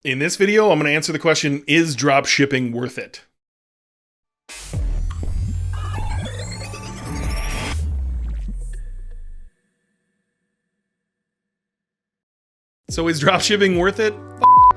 In this video, I'm going to answer the question, is dropshipping worth it? So is dropshipping worth it?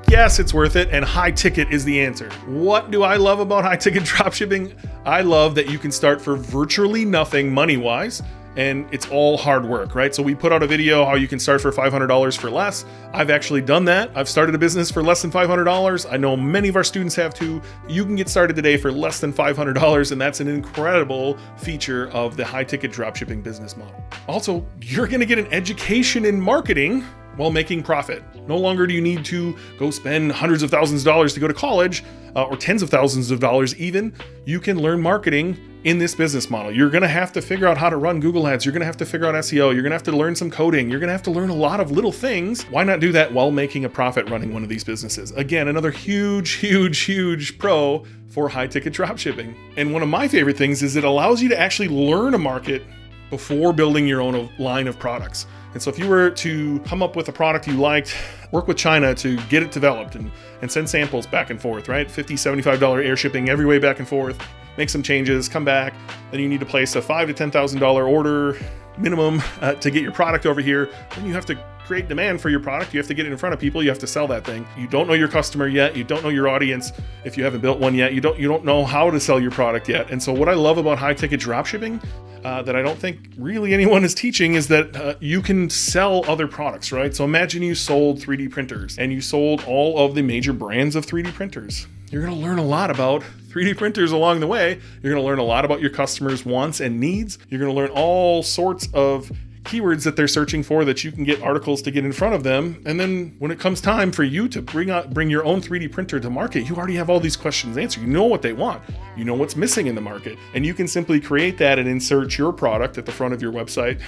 Yes, it's worth it, and high ticket is the answer. What do I love about high ticket dropshipping? I love that you can start for virtually nothing money-wise, and it's all hard work, right? So we put out a video how you can start for $500 for less. I've actually done that. I've started a business for less than $500. I know many of our students have too. You can get started today for less than $500, and that's an incredible feature of the high ticket dropshipping business model. Also, you're gonna get an education in marketing while making profit. No longer do you need to go spend hundreds of thousands of dollars to go to college, or tens of thousands of dollars even. You can learn marketing in this business model. You're gonna have to figure out how to run Google Ads. You're gonna have to figure out SEO. You're gonna have to learn some coding. You're gonna have to learn a lot of little things. Why not do that while making a profit running one of these businesses? Again, another huge pro for high ticket dropshipping. And one of my favorite things is it allows you to actually learn a market before building your own line of products. And so if you were to come up with a product you liked, work with China to get it developed and send samples back and forth, right? $50, $75 air shipping every way back and forth, make some changes, come back, then you need to place a $5,000 to $10,000 order minimum to get your product over here. Then you have to create demand for your product. You have to get it in front of people. You have to sell that thing. You don't know your customer yet. You don't know your audience. If you haven't built one yet, you don't know how to sell your product yet. And so what I love about high ticket dropshipping that I don't think really anyone is teaching is that you can sell other products, right? So imagine you sold 3D printers and you sold all of the major brands of 3D printers. You're going to learn a lot about 3D printers along the way. You're going to learn a lot about your customers' wants and needs. You're going to learn all sorts of keywords that they're searching for that you can get articles to get in front of them. And then when it comes time for you to bring your own 3D printer to market, you already have all these questions answered. You know what they want. You know what's missing in the market. And you can simply create that and insert your product at the front of your website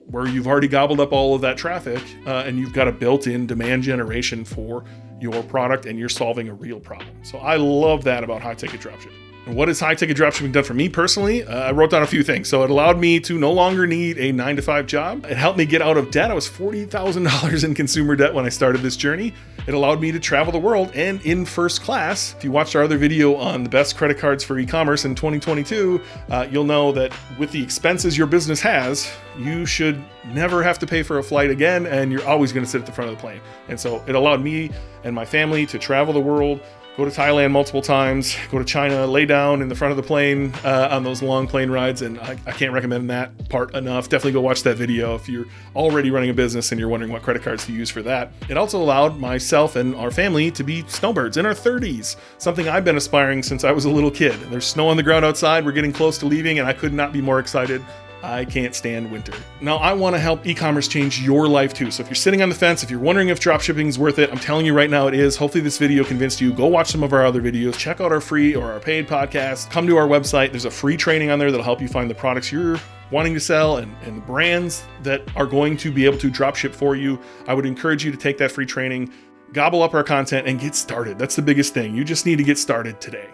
where you've already gobbled up all of that traffic and you've got a built-in demand generation for your product and you're solving a real problem. So I love that about high ticket dropshipping. And what has high ticket dropshipping done for me personally? I wrote down a few things. So it allowed me to no longer need a 9-to-5 job. It helped me get out of debt. I was $40,000 in consumer debt when I started this journey. It allowed me to travel the world and in first class. If you watched our other video on the best credit cards for e-commerce in 2022, you'll know that with the expenses your business has, you should never have to pay for a flight again, and you're always going to sit at the front of the plane. And so it allowed me and my family to travel the world, go to Thailand multiple times, go to China, lay down in the front of the plane on those long plane rides. And I can't recommend that part enough. Definitely go watch that video if you're already running a business and you're wondering what credit cards to use for that. It also allowed myself and our family to be snowbirds in our 30s, something I've been aspiring since I was a little kid. There's snow on the ground outside. We're getting close to leaving and I could not be more excited. I can't stand winter. Now, I want to help e-commerce change your life too. So if you're sitting on the fence, if you're wondering if dropshipping is worth it, I'm telling you right now it is. Hopefully this video convinced you. Go watch some of our other videos. Check out our free or our paid podcast. Come to our website. There's a free training on there that'll help you find the products you're wanting to sell and the brands that are going to be able to dropship for you. I would encourage you to take that free training, gobble up our content, and get started. That's the biggest thing. You just need to get started today.